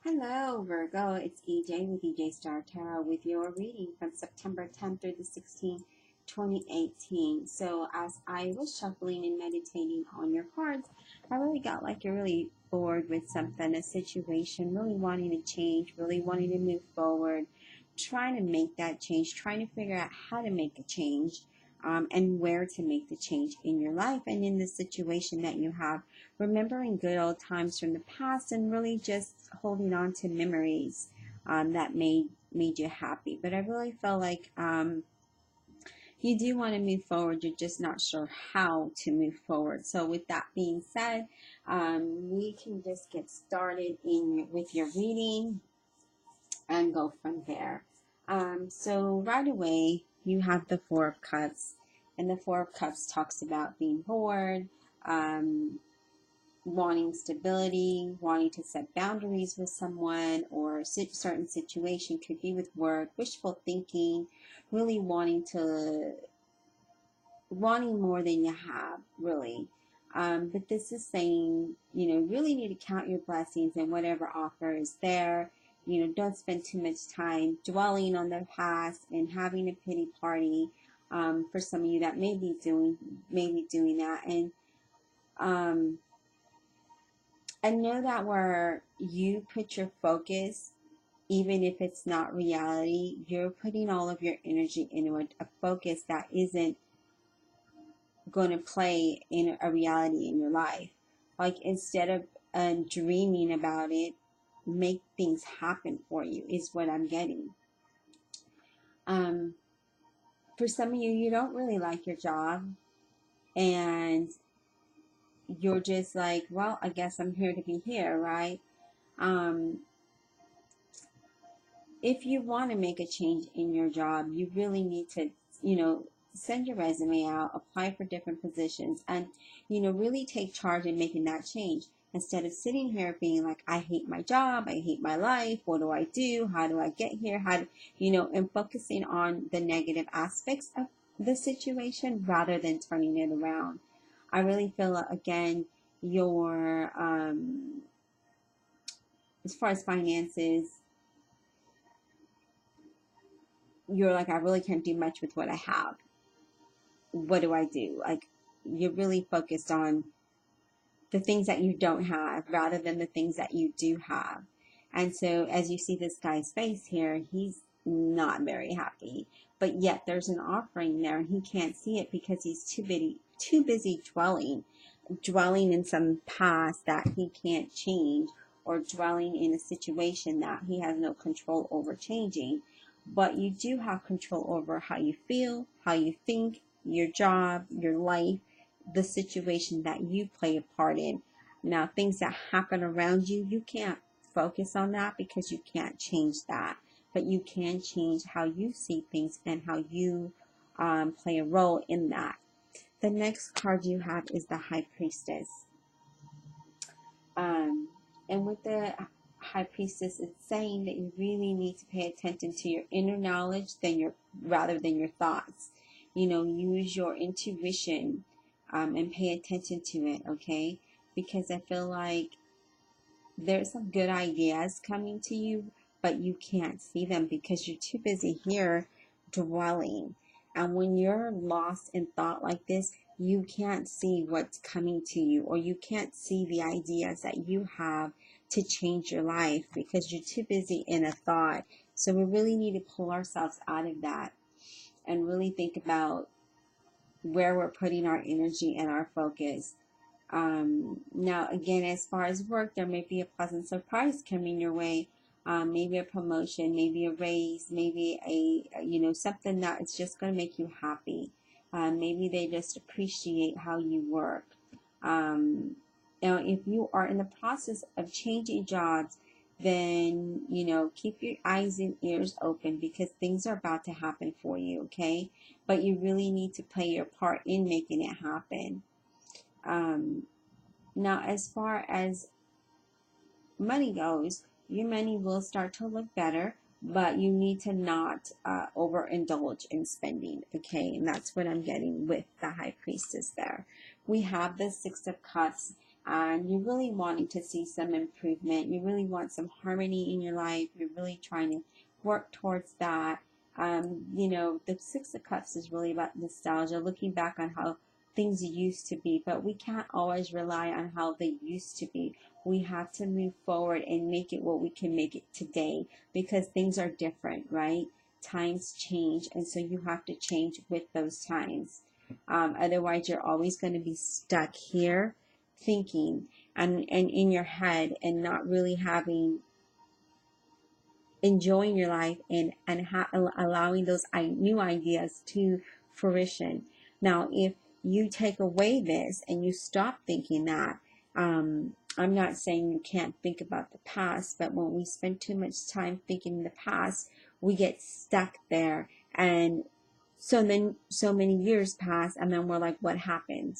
Hello, Virgo. It's EJ with EJ Star Tarot with your reading from September 10th through the 16th, 2018. So, as I was shuffling and meditating on your cards, I really got like you're really bored with something, a situation, really wanting to change, really wanting to move forward, trying to make that change, trying to figure out how to make a change. And where to make the change in your life and in the situation that you have, remembering good old times from the past and really just holding on to memories that made you happy. But I really felt like you do want to move forward. You're just not sure how to move forward. So with that being said, we can just get started with your reading and go from there. So right away, you have the Four of Cups, and the Four of Cups talks about being bored, wanting stability, wanting to set boundaries with someone or a certain situation, could be with work, wishful thinking, really wanting more than you have, really. But this is saying, really need to count your blessings and whatever offer is there. Don't spend too much time dwelling on the past and having a pity party. For some of you that may be doing that, and know that where you put your focus, even if it's not reality, you're putting all of your energy into a focus that isn't going to play in a reality in your life. Like instead of dreaming about it, make things happen for you is what I'm getting. For some of you, you don't really like your job and you're just like, well, I guess I'm here to be here, right? If you want to make a change in your job, you really need to, send your resume out, apply for different positions, and, really take charge in making that change. Instead of sitting here being like, I hate my job, I hate my life, what do I do? How do I get here? And focusing on the negative aspects of the situation rather than turning it around. I really feel, again, your, as far as finances, you're like, I really can't do much with what I have. What do I do? Like, you're really focused on the things that you don't have rather than the things that you do have. And so as you see this guy's face here, he's not very happy. But yet there's an offering there and he can't see it because he's too busy dwelling in some past that he can't change, or dwelling in a situation that he has no control over changing. But you do have control over how you feel, how you think, your job, your life, the situation that you play a part in. Now, things that happen around you, you can't focus on that because you can't change that. But you can change how you see things and how you play a role in that. The next card you have is the High Priestess. And with the High Priestess, it's saying that you really need to pay attention to your inner knowledge rather than your thoughts. Use your intuition and pay attention to it, okay? Because I feel like there's some good ideas coming to you, but you can't see them because you're too busy here dwelling. And when you're lost in thought like this, you can't see what's coming to you, or you can't see the ideas that you have to change your life because you're too busy in a thought. So we really need to pull ourselves out of that and really think about where we're putting our energy and our focus. Now, again, as far as work, there may be a pleasant surprise coming your way. Maybe a promotion, maybe a raise, maybe something that is just going to make you happy. Maybe they just appreciate how you work. Now, if you are in the process of changing jobs, then, keep your eyes and ears open because things are about to happen for you, okay? But you really need to play your part in making it happen. Now, as far as money goes, your money will start to look better, but you need to not overindulge in spending, okay? And that's what I'm getting with the High Priestess there. We have the Six of Cups, and you're really wanting to see some improvement. You really want some harmony in your life. You're really trying to work towards that. You know, the Six of Cups is really about nostalgia, looking back on how things used to be, but we can't always rely on how they used to be. We have to move forward and make it what we can make it today, because things are different, right? Times change, and so you have to change with those times. Otherwise, you're always going to be stuck here thinking and in your head and not really enjoying your life and allowing those new ideas to fruition. Now, if you take away this and you stop thinking that, I'm not saying you can't think about the past, but when we spend too much time thinking in the past, we get stuck there. And so then so many years pass, and then we're like, what happened?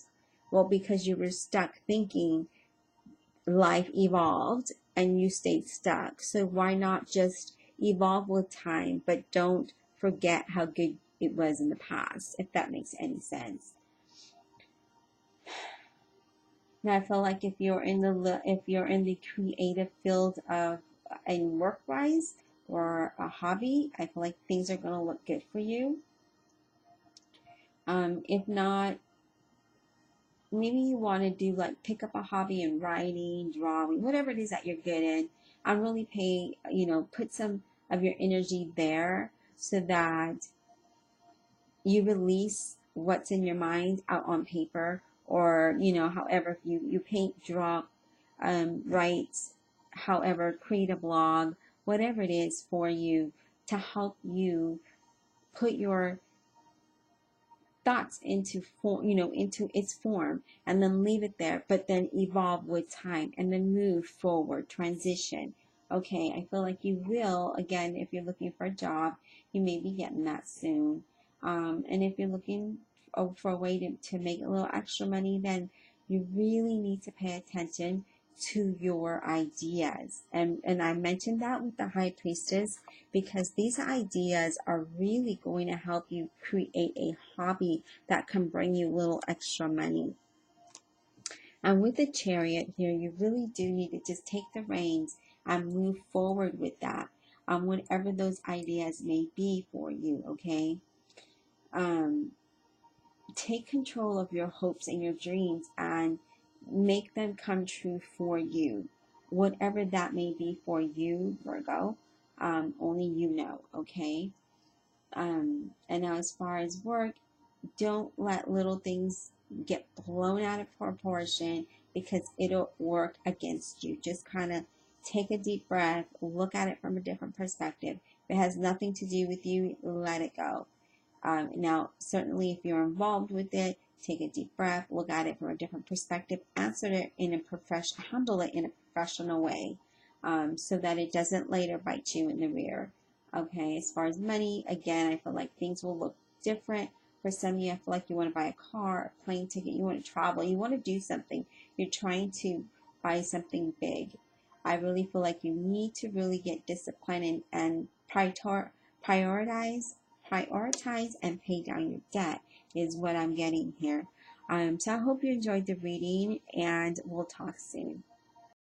Well, because you were stuck thinking, life evolved and you stayed stuck. So why not just evolve with time, but don't forget how good it was in the past, if that makes any sense. Now I feel like if you're in the creative field of in work wise or a hobby, I feel like things are going to look good for you. If not, maybe you want to do like pick up a hobby in writing, drawing, whatever it is that you're good in, and really put some of your energy there so that you release what's in your mind out on paper, or however, if you paint, draw, write, however, create a blog, whatever it is for you to help you put your thoughts into form, into its form, and then leave it there, but then evolve with time and then move forward, transition. Okay, I feel like you will, again, if you're looking for a job, you may be getting that soon. And if you're looking for a way to make a little extra money, then you really need to pay attention to your ideas. And I mentioned that with the High Priestess, because these ideas are really going to help you create a hobby that can bring you a little extra money. And with the Chariot here, you really do need to just take the reins and move forward with that, whatever those ideas may be for you, okay? Take control of your hopes and your dreams and make them come true for you. Whatever that may be for you, Virgo, only you know, okay? And now as far as work, don't let little things get blown out of proportion, because it'll work against you. Just kind of take a deep breath, look at it from a different perspective. If it has nothing to do with you, let it go. Now, certainly if you're involved with it, take a deep breath, look at it from a different perspective, handle it in a professional way, so that it doesn't later bite you in the rear. Okay, as far as money, again, I feel like things will look different. For some of you, I feel like you want to buy a car, a plane ticket, you want to travel, you want to do something. You're trying to buy something big. I really feel like you need to really get disciplined and prioritize and pay down your debt is what I'm getting here. So I hope you enjoyed the reading, and we'll talk soon.